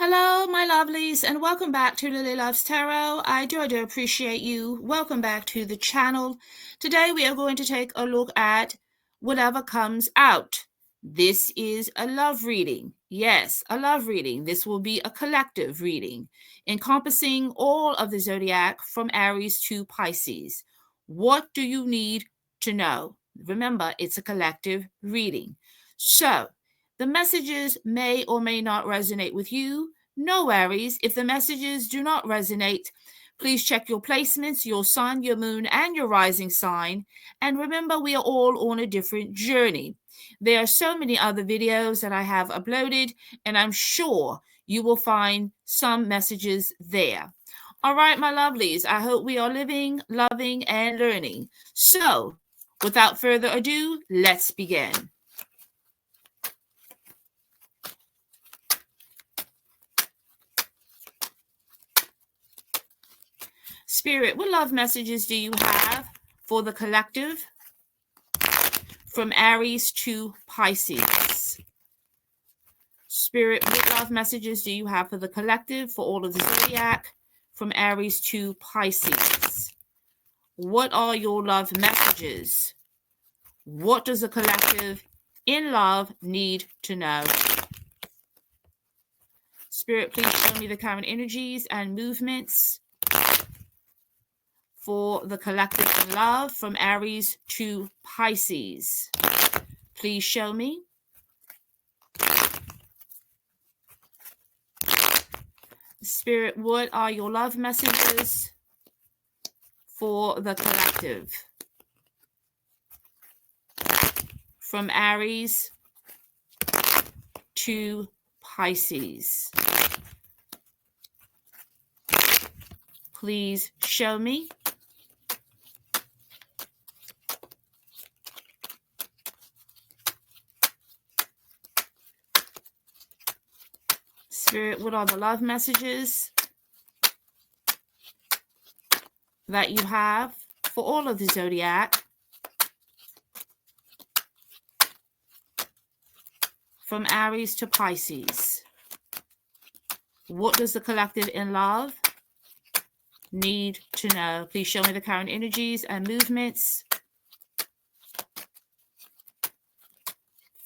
Hello, my lovelies, and welcome back to Lilly Loves Tarot. I do appreciate you. Welcome back to the channel. Today we are going to take a look at whatever comes out. This is a love reading. Yes, a love reading. This will be a collective reading encompassing all of the zodiac from Aries to Pisces. What do you need to know? Remember, it's a collective reading. So, the messages may or may not resonate with you. No worries. If the messages do not resonate, please check your placements, your sun, your moon, and your rising sign. And remember, we are all on a different journey. There are so many other videos that I have uploaded, and I'm sure you will find some messages there. All right, my lovelies, I hope we are living, loving, and learning. So, without further ado, let's begin. Spirit, what love messages do you have for the collective from Aries to Pisces? Spirit, what love messages do you have for the collective for all of the zodiac from Aries to Pisces? What are your love messages? What does the collective in love need to know? Spirit, please show me the current energies and movements for the collective in love from Aries to Pisces. Please show me. Spirit, what are your love messages for the collective from Aries to Pisces? Please show me. Spirit, what are the love messages that you have for all of the zodiac from Aries to Pisces? What does the collective in love need to know? Please show me the current energies and movements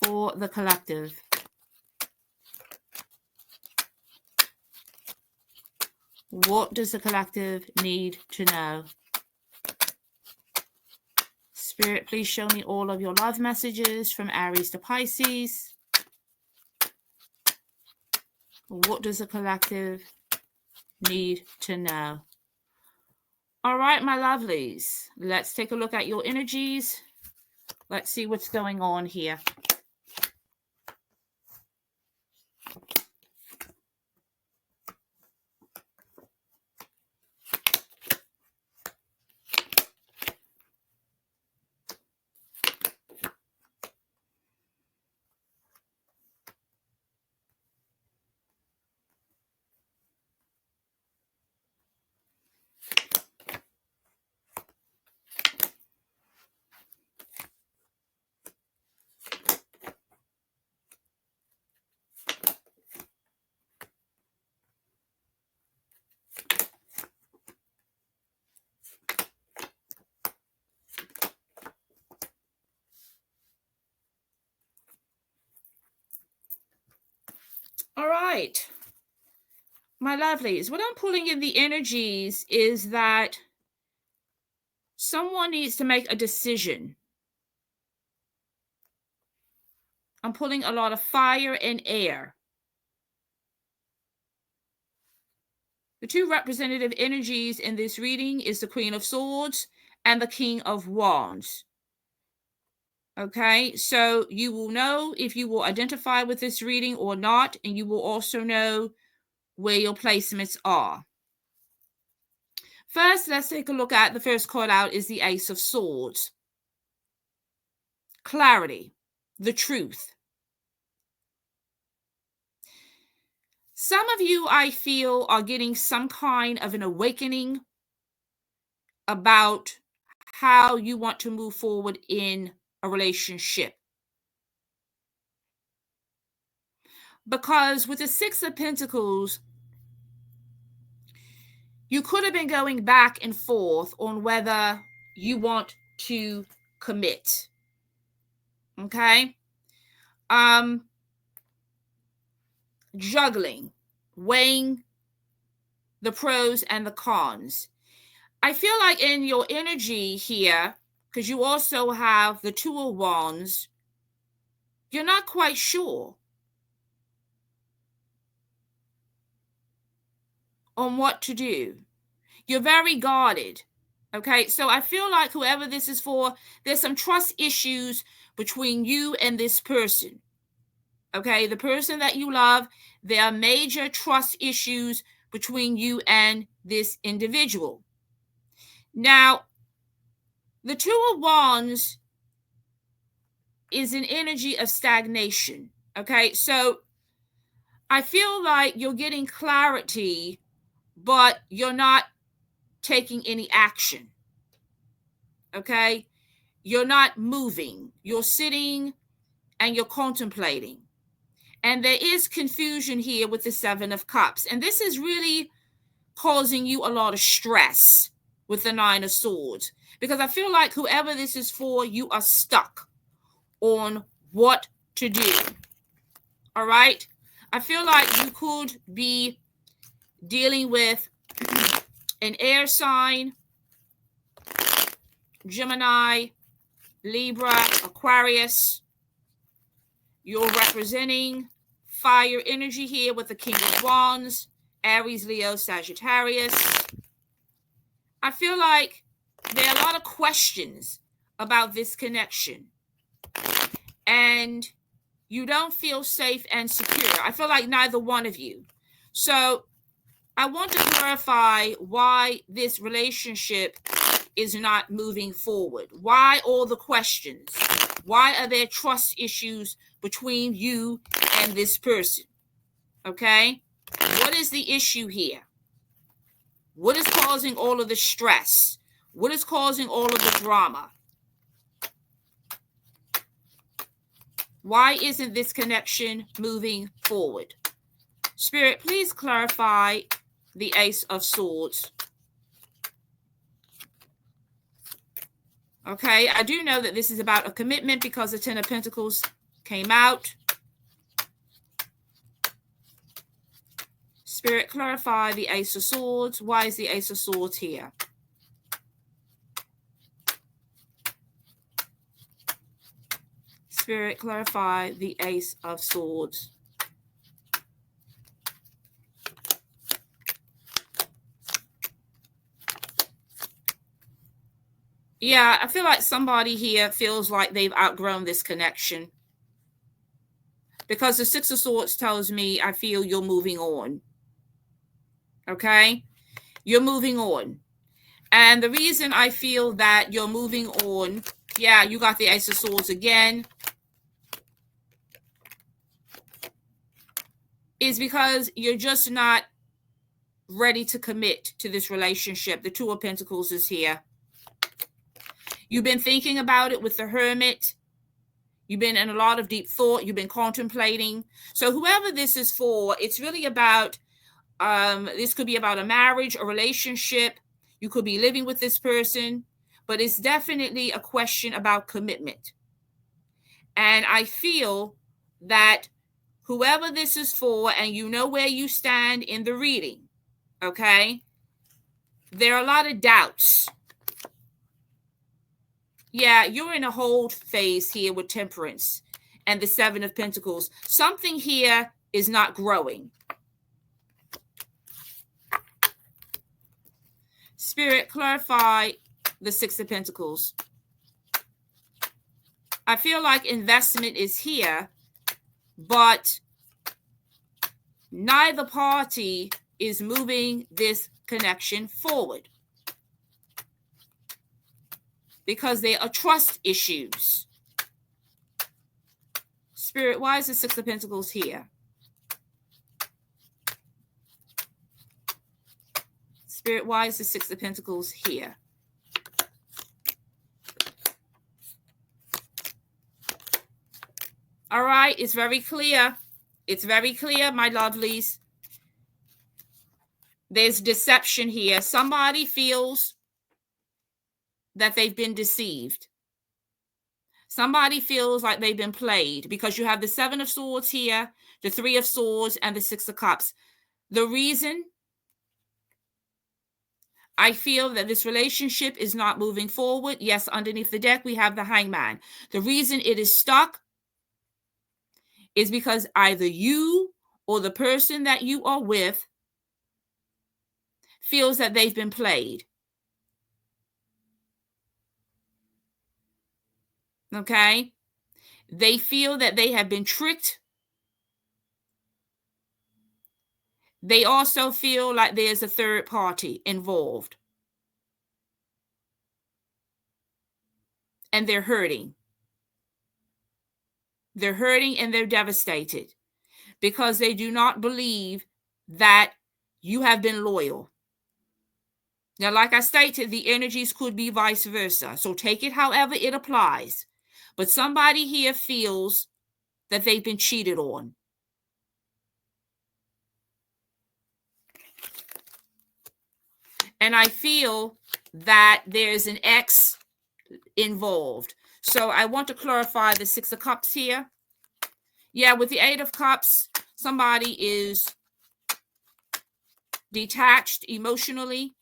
for the collective. What does the collective need to know? Spirit, please show me all of your love messages from Aries to Pisces. What does the collective need to know? All right, my lovelies, let's take a look at your energies. Let's see what's going on here. All right, my lovelies, what I'm pulling in the energies is that someone needs to make a decision. I'm pulling a lot of fire and air. The two representative energies in this reading is the Queen of Swords and the King of Wands. Okay, so you will know if you will identify with this reading or not, and you will also know where your placements are. First, let's take a look at the first card out is the Ace of Swords. Clarity, the truth. Some of you, I feel, are getting some kind of an awakening about how you want to move forward in a relationship. Because with the Six of Pentacles, you could have been going back and forth on whether you want to commit. Okay? Juggling, weighing the pros and the cons. I feel like in your energy here, because you also have the Two of Wands, you're not quite sure on what to do. You're very guarded. Okay, so I feel like whoever this is for, there's some trust issues between you and this person. Okay, the person that you love, there are major trust issues between you and this individual. Now, the Two of Wands is an energy of stagnation. Okay, so I feel like you're getting clarity, but you're not taking any action. Okay, you're not moving. You're sitting and you're contemplating. And there is confusion here with the Seven of Cups. And this is really causing you a lot of stress with the Nine of Swords. Because I feel like whoever this is for, you are stuck on what to do. All right? I feel like you could be dealing with an air sign, Gemini, Libra, Aquarius. You're representing fire energy here with the King of Wands, Aries, Leo, Sagittarius. I feel like there are a lot of questions about this connection. And you don't feel safe and secure. I feel like neither one of you. So I want to clarify why this relationship is not moving forward. Why all the questions? Why are there trust issues between you and this person? Okay? What is the issue here? What is causing all of the stress? What is causing all of the drama? Why isn't this connection moving forward? Spirit, please clarify the Ace of Swords. Okay, I do know that this is about a commitment because the Ten of Pentacles came out. Spirit, clarify the Ace of Swords. Why is the Ace of Swords here? Spirit, clarify the Ace of Swords. Yeah, I feel like somebody here feels like they've outgrown this connection. Because the Six of Swords tells me I feel you're moving on. Okay? You're moving on. And the reason I feel that you're moving on, yeah, you got the Ace of Swords again, is because you're just not ready to commit to this relationship. The Two of Pentacles is here. You've been thinking about it with the Hermit. You've been in a lot of deep thought. You've been contemplating. So whoever this is for, it's really about, this could be about a marriage, a relationship. You could be living with this person, but it's definitely a question about commitment. And I feel that whoever this is for, and you know where you stand in the reading, okay? There are a lot of doubts. Yeah, you're in a hold phase here with Temperance and the Seven of Pentacles. Something here is not growing. Spirit, clarify the Six of Pentacles. I feel like investment is here, but neither party is moving this connection forward because there are trust issues. Spirit, why is the Six of Pentacles here? Spirit, why is the Six of Pentacles here? All right, it's very clear. It's very clear, my lovelies. There's deception here. Somebody feels that they've been deceived. Somebody feels like they've been played, because you have the Seven of Swords here, the Three of Swords, and the Six of Cups. The reason I feel that this relationship is not moving forward, yes, underneath the deck we have the Hangman. The reason it is stuck is because either you or the person that you are with feels that they've been played. Okay? They feel that they have been tricked. They also feel like there's a third party involved. And they're hurting. They're hurting and they're devastated because they do not believe that you have been loyal. Now, like I stated, the energies could be vice versa. So take it however it applies. But somebody here feels that they've been cheated on. And I feel that there's an ex involved. So I want to clarify the Six of Cups here. Yeah, with the Eight of Cups, somebody is detached emotionally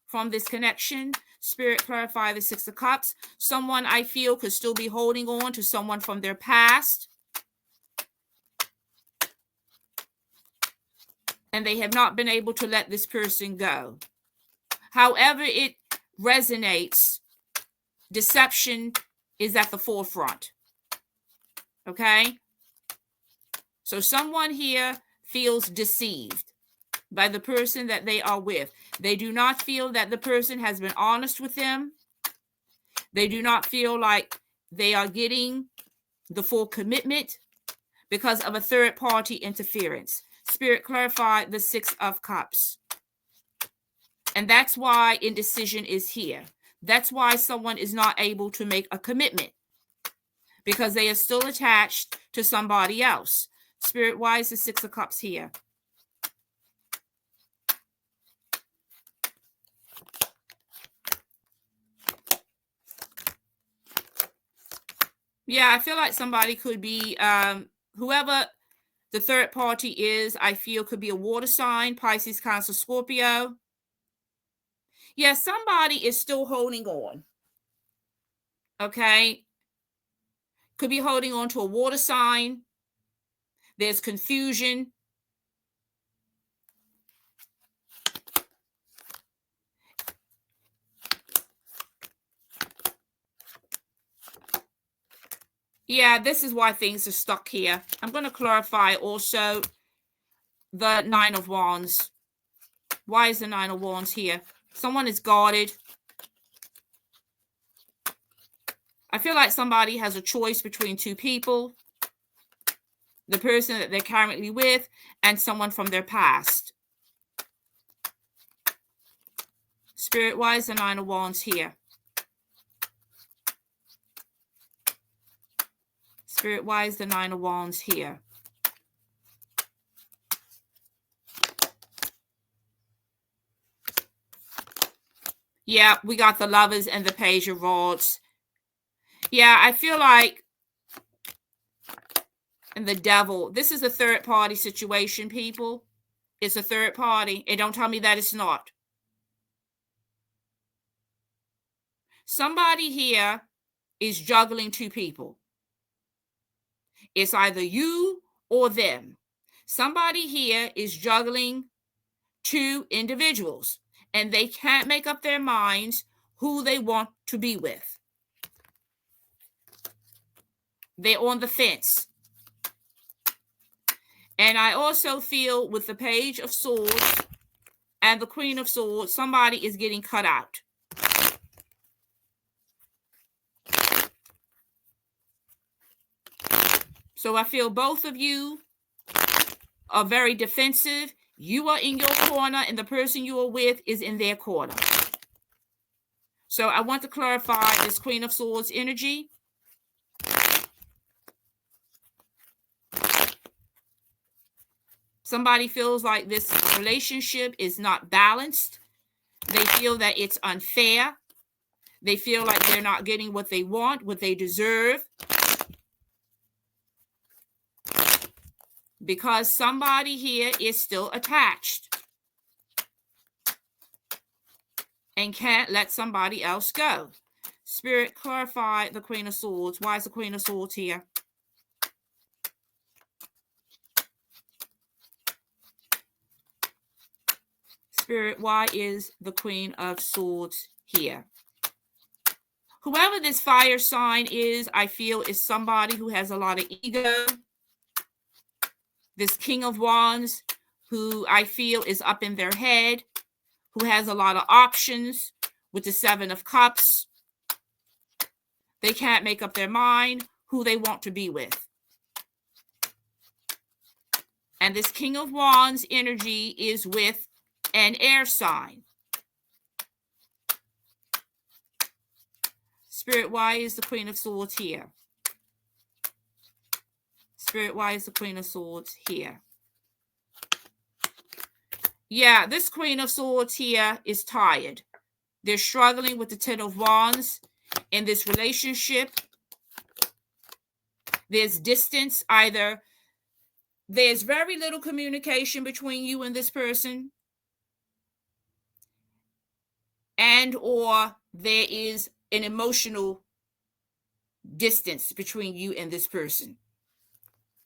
from this connection. Spirit, clarify the Six of Cups. Someone I feel could still be holding on to someone from their past, and they have not been able to let this person go. However it resonates, deception is at the forefront. Okay? So someone here feels deceived by the person that they are with. They do not feel that the person has been honest with them. They do not feel like they are getting the full commitment because of a third party interference. Spirit, clarify the Six of Cups. And that's why indecision is here. That's why someone is not able to make a commitment, because they are still attached to somebody else. Spirit, why is the Six of Cups here? Yeah, I feel like somebody could be, whoever the third party is, I feel could be a water sign, Pisces, Cancer, Scorpio. Yeah, somebody is still holding on. Okay? Could be holding on to a water sign. There's confusion. Yeah, this is why things are stuck here. I'm going to clarify also the Nine of Wands. Why is the Nine of Wands here? Someone is guarded. I feel like somebody has a choice between two people. The person that they're currently with and someone from their past. Spirit, why is the Nine of Wands here? Spirit, why is the Nine of Wands here? Yeah, we got the Lovers and the Page of Rods. Yeah, I feel like, and the Devil, this is a third party situation, people. It's a third party. And don't tell me that it's not. Somebody here is juggling two people. It's either you or them. Somebody here is juggling two individuals, and they can't make up their minds who they want to be with. They're on the fence. And I also feel with the Page of Swords and the Queen of Swords, somebody is getting cut out. So I feel both of you are very defensive. You are in your corner, and the person you are with is in their corner. So I want to clarify this Queen of Swords energy. Somebody feels like this relationship is not balanced. They feel that it's unfair. They feel like they're not getting what they want, what they deserve. Because somebody here is still attached and can't let somebody else go. Spirit, clarify the Queen of Swords. Why is the Queen of Swords here? Spirit, why is the Queen of Swords here? Whoever this fire sign is, I feel is somebody who has a lot of ego. This King of Wands, who I feel is up in their head, who has a lot of options with the Seven of Cups. They can't make up their mind who they want to be with. And this King of Wands energy is with an air sign. Spirit, why is the Queen of Swords here? Spirit, why is the Queen of Swords here? Yeah, this Queen of Swords here is tired. They're struggling with the Ten of Wands in this relationship. There's distance. Either there's very little communication between you and this person, and or there is an emotional distance between you and this person.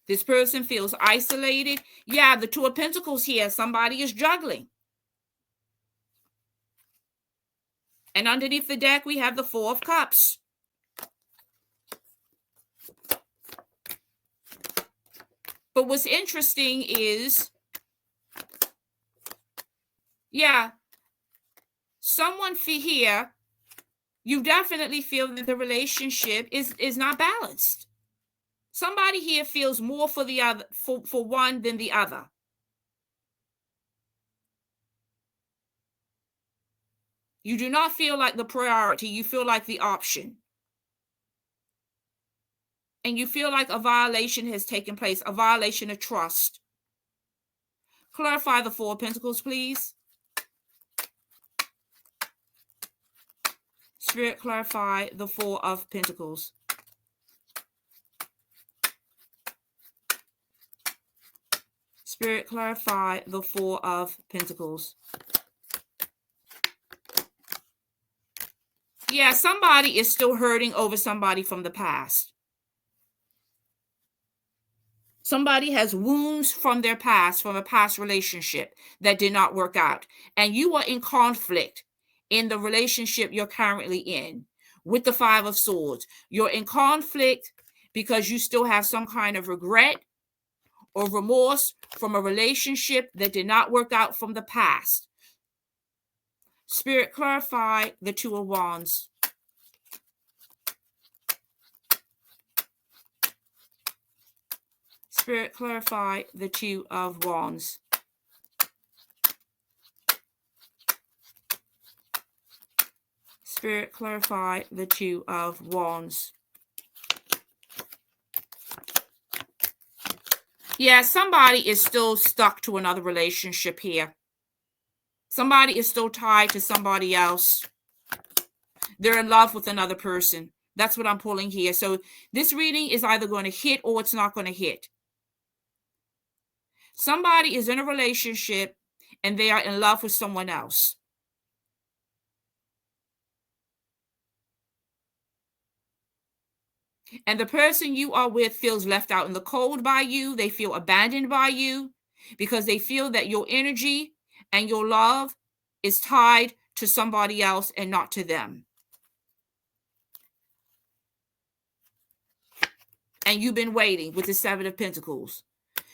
This person feels isolated. Yeah, the Two of Pentacles here. Somebody is juggling. And underneath the deck, we have the Four of Cups. But what's interesting is, yeah, someone here, you definitely feel that the relationship is not balanced. Somebody here feels more for the other, for one than the other. You do not feel like the priority. You feel like the option. And you feel like a violation has taken place, a violation of trust. Clarify the Four of Pentacles, please. Spirit, clarify the Four of Pentacles. Spirit, clarify the Four of Pentacles. Yeah, somebody is still hurting over somebody from the past. Somebody has wounds from their past, from a past relationship that did not work out. And you are in conflict in the relationship you're currently in with the Five of Swords. You're in conflict because you still have some kind of regret or remorse from a relationship that did not work out from the past. Spirit, clarify the Two of Wands. Spirit, clarify the Two of Wands. Spirit, clarify the Two of Wands. Yeah, somebody is still stuck to another relationship here. Somebody is still tied to somebody else. They're in love with another person. That's what I'm pulling here. So this reading is either going to hit or it's not going to hit. Somebody is in a relationship and they are in love with someone else. And the person you are with feels left out in the cold by you. They feel abandoned by you because they feel that your energy and your love is tied to somebody else and not to them. And you've been waiting with the Seven of Pentacles.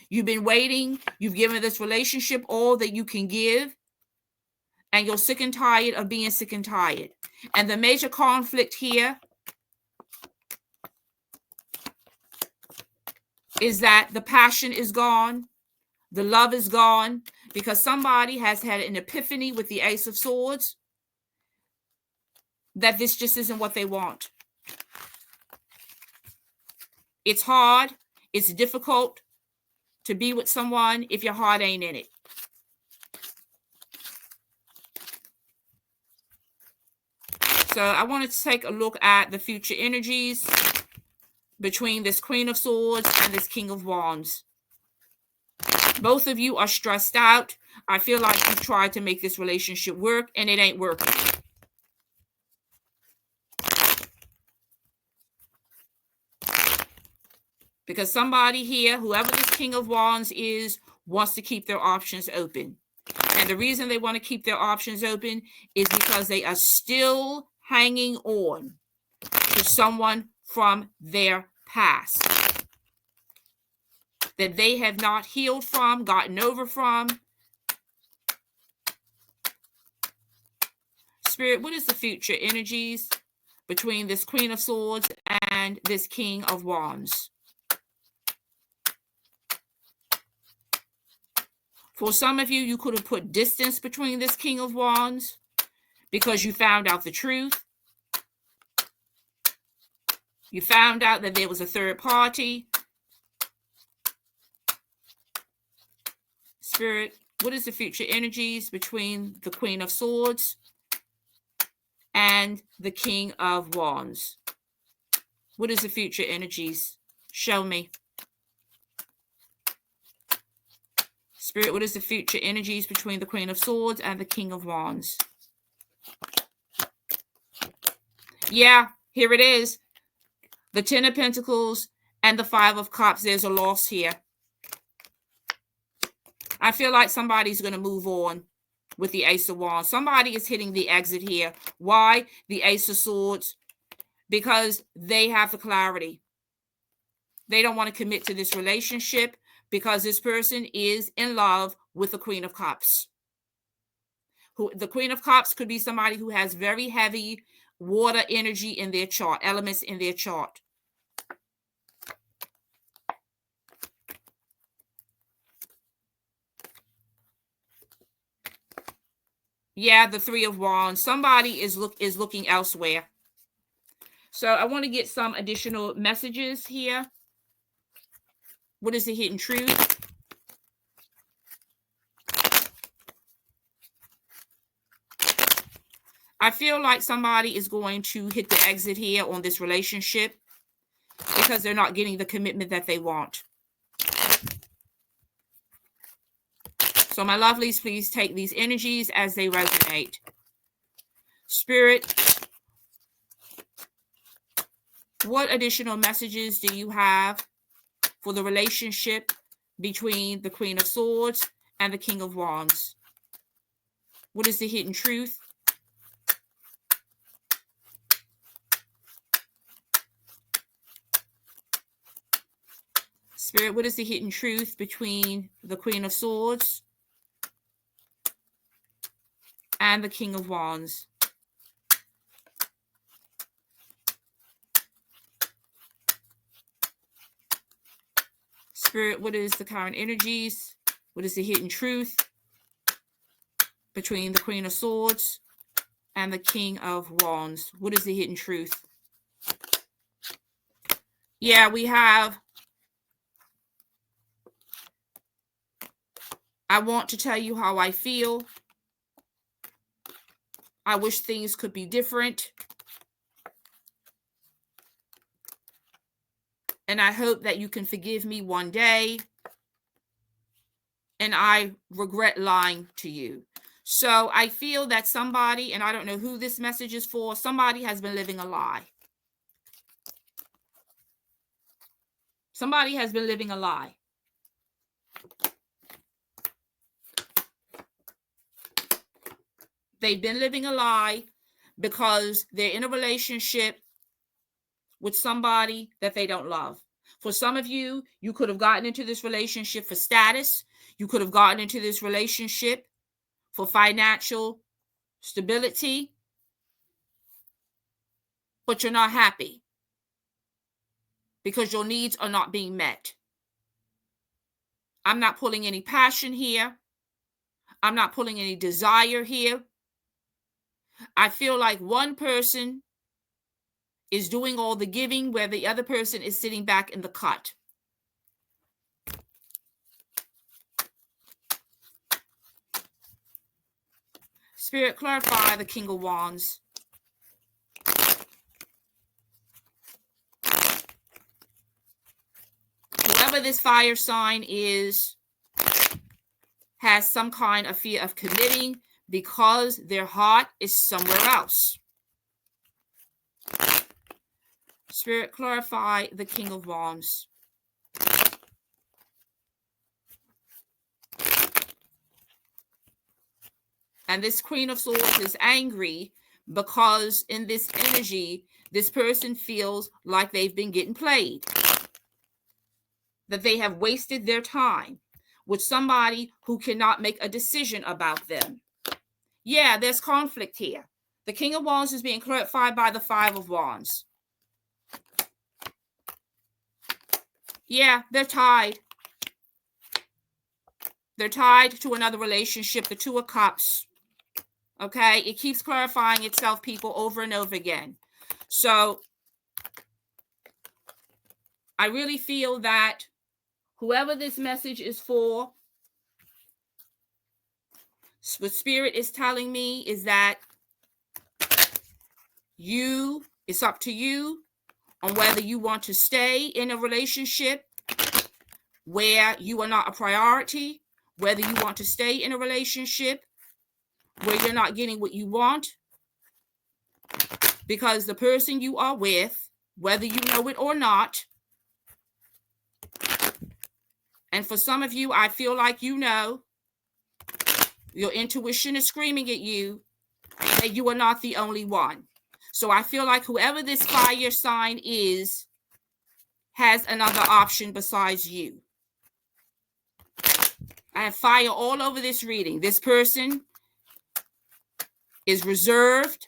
You've been waiting. You've given this relationship all that you can give. And you're sick and tired of being sick and tired. And the major conflict here is that the passion is gone. The love is gone. Because somebody has had an epiphany with the Ace of Swords that this just isn't what they want. It's hard. It's difficult. to be with someone if your heart ain't in it. So I wanted to take a look at the future energies between this Queen of Swords and this King of Wands. Both of you are stressed out. I feel like you've tried to make this relationship work and it ain't working. Because somebody here, whoever this King of Wands is, wants to keep their options open. And the reason they want to keep their options open is because they are still hanging on to someone from their past that they have not healed from, gotten over from. Spirit, what is the future energies between this Queen of Swords and this King of Wands? For some of you, you could have put distance between this King of Wands because you found out the truth. You found out that there was a third party. Spirit, what is the future energies between the Queen of Swords and the King of Wands? What is the future energies? Show me. Spirit, what is the future energies between the Queen of Swords and the King of Wands? Yeah, here it is. The Ten of Pentacles and the Five of Cups. There's a loss here. I feel like somebody's going to move on with the Ace of Wands. Somebody is hitting the exit here. Why? The Ace of Swords. Because they have the clarity. They don't want to commit to this relationship because this person is in love with the Queen of Cups. The Queen of Cups could be somebody who has very heavy water energy in their chart, elements in their chart. Yeah, the Three of Wands. Somebody is looking elsewhere. So I want to get some additional messages here. What is the hidden truth? I feel like somebody is going to hit the exit here on this relationship because they're not getting the commitment that they want. So my lovelies, please take these energies as they resonate. Spirit, what additional messages do you have for the relationship between the Queen of Swords and the King of Wands? What is the hidden truth? Spirit, what is the hidden truth between the Queen of Swords and the King of Wands? Spirit, what is the current energies? What is the hidden truth between the Queen of Swords and the King of Wands? What is the hidden truth? Yeah, we have, I want to tell you how I feel. I wish things could be different. And I hope that you can forgive me one day. And I regret lying to you. So I feel that somebody, and I don't know who this message is for, somebody has been living a lie. Somebody has been living a lie. They've been living a lie because they're in a relationship with somebody that they don't love. For some of you, you could have gotten into this relationship for status. You could have gotten into this relationship for financial stability, but you're not happy because your needs are not being met. I'm not pulling any passion here. I'm not pulling any desire here. I feel like one person is doing all the giving where the other person is sitting back in the cut. Spirit, clarify the King of Wands. Whoever this fire sign is has some kind of fear of committing because their heart is somewhere else. Spirit, clarify the King of Wands. And this Queen of Swords is angry because in this energy, this person feels like they've been getting played, that they have wasted their time with somebody who cannot make a decision about them. Yeah, there's conflict here. The King of Wands is being clarified by the Five of Wands. Yeah, they're tied. They're tied to another relationship, the Two of Cups. Okay, it keeps clarifying itself, people, over and over again. So I really feel that whoever this message is for, what Spirit is telling me is that it's up to you on whether you want to stay in a relationship where you are not a priority, whether you want to stay in a relationship where you're not getting what you want, because the person you are with, whether you know it or not, and for some of you, I feel like you know, your intuition is screaming at you that you are not the only one. So I feel like whoever this fire sign is has another option besides you. I have fire all over this reading. This person is reserved.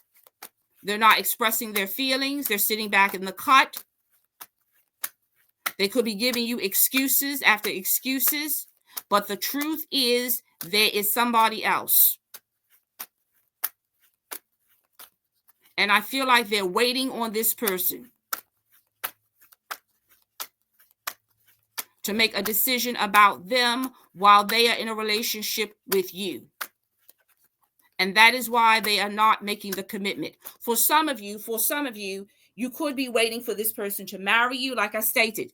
They're not expressing their feelings. They're sitting back in the cut. They could be giving you excuses after excuses, but the truth is there is somebody else. And I feel like they're waiting on this person to make a decision about them while they are in a relationship with you. And that is why they are not making the commitment. For some of you, you could be waiting for this person to marry you, like I stated.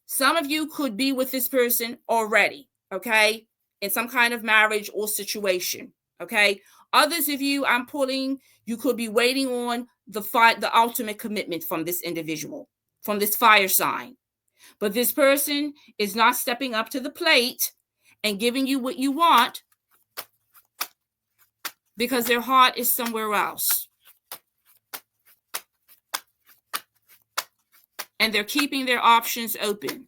Some of you could be with this person already, okay, in some kind of marriage or situation, okay? Others of you, I'm pulling, you could be waiting on the ultimate commitment from this individual, from this fire sign. But this person is not stepping up to the plate and giving you what you want because their heart is somewhere else. And they're keeping their options open.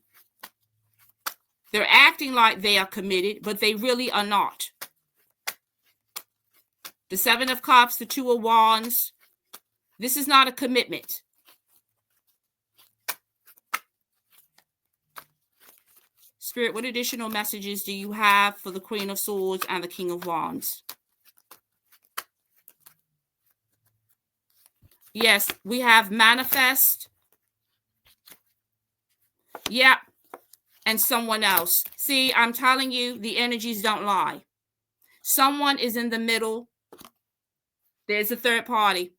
They're acting like they are committed, but they really are not. The Seven of Cups, the Two of Wands. This is not a commitment. Spirit, what additional messages do you have for the Queen of Swords and the King of Wands? Yes, we have manifest. Yeah. And someone else. See, I'm telling you, the energies don't lie. Someone is in the middle. There's a third party.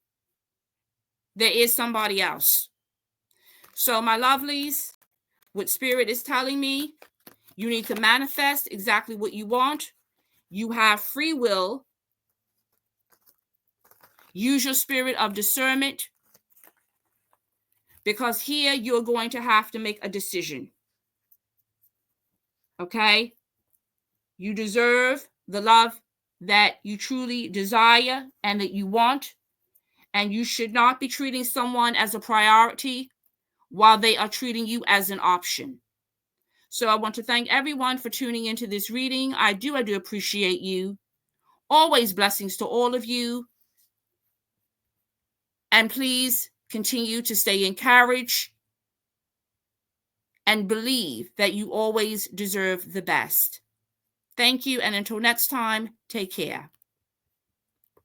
There is somebody else. So, my lovelies, what Spirit is telling me, you need to manifest exactly what you want. You have free will. Use your spirit of discernment, because here you're going to have to make a decision. Okay? You deserve the love that you truly desire and that you want. And you should not be treating someone as a priority while they are treating you as an option. So I want to thank everyone for tuning into this reading. I do appreciate you. Always blessings to all of you. And please continue to stay encouraged and believe that you always deserve the best. Thank you. And until next time, take care.